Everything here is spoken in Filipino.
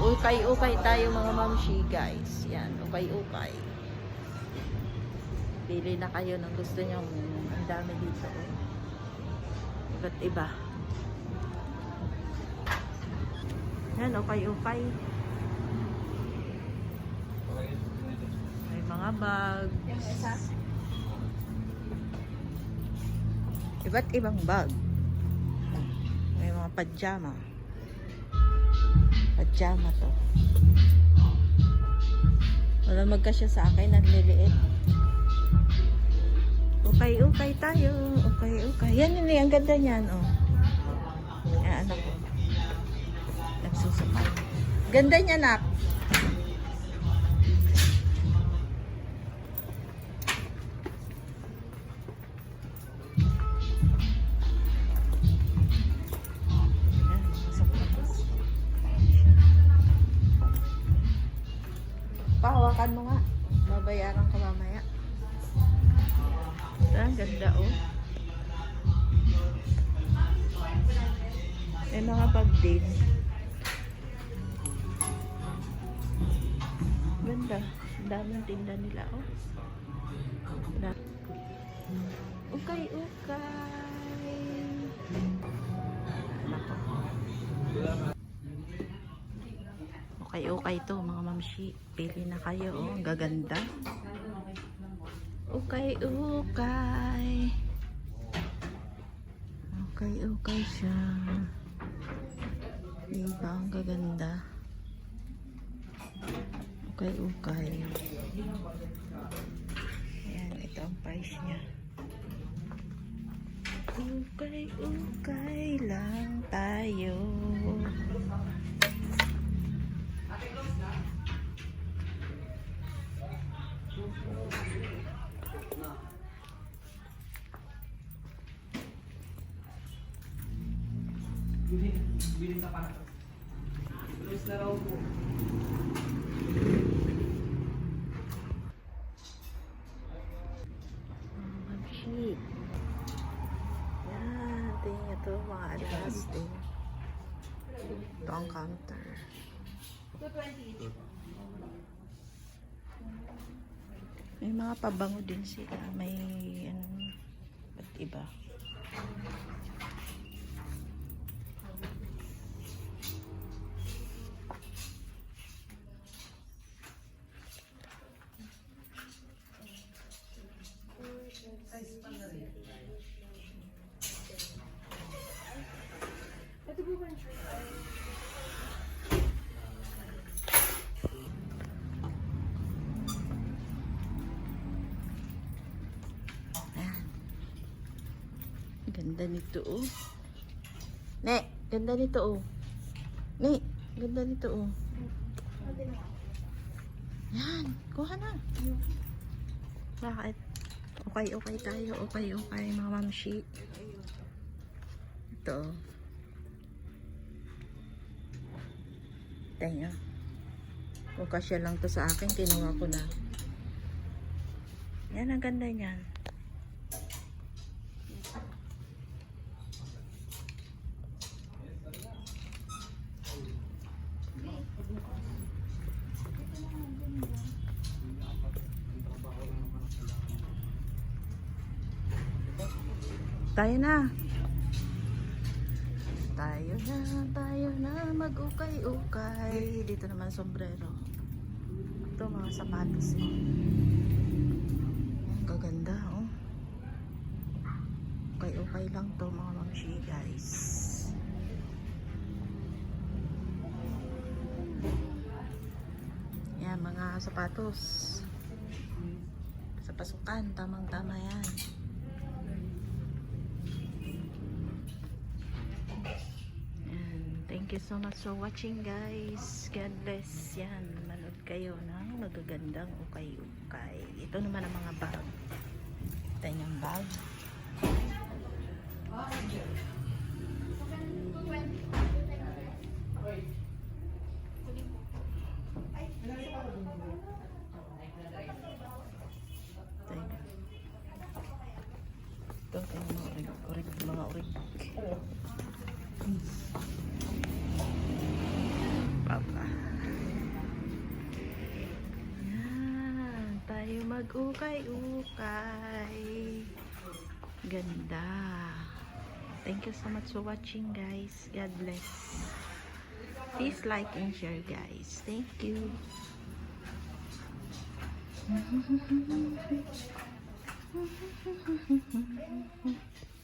Ukay-ukay tayo mga mamshi guys. Yan, ukay-ukay. Pili na kayo ng gusto nyo. Ang dami dito. Iba't iba. Yan, ukay-ukay. May mga bags. Iba't ibang bag. May mga pajama. Pajama to. Wala magkasya sa akin, nagliliit. Ukay-ukay tayo. Ukay-ukay. Yan yun eh, ang ganda niyan, oh. Yan, anak ko. Nagsusukay. Ganda niya, nak. Pahawakan mo nga. Babayaran ko mamaya. Ang ganda, oh. May mga bag din. Ganda. Ang daming tinda nila, oh. Ukay-ukay. Nako. Okay to mga mamshi. Pili na kayo, oh. Ang gaganda. Okay siya. Diba? Ang gaganda. Okay. Ayan, ito ang price niya. Okay lang tayo. Bilhin sa kanan. Terus na raw po. Mamshi. Yan, tingin ito mga alas din. Ito ang counter. 220. May mga pabango din sila. May ano, ba't iba. Ito po ba? Ganda nito, oh. Ne, ganda nito, oh. Ne, ganda nito, oh. Yan, kuha na. Bakit? Okay tayo. Okay, mga mamshi. Ito. Tayo. Kung kasya lang to sa akin, kinuha ko na. Yan, ang ganda niyan. Tayo na mag-ukay-ukay. Dito naman sombrero. Ito mga sapatos mo. Ang gaganda, oh. Ukay-ukay lang to mga mamshi guys. Yan, mga sapatos sa pasukan, tamang-tama yan. Thank you so much for watching guys. God bless. Yan, manood kayo ng magagandang ukay-ukay. Ito naman ang mga bag. Ito yung bag. Ito yung mga urig. Papa. mag-ukay-ukay. Ganda. Thank you so much for watching, guys. God bless. Please like and share, guys. Thank you.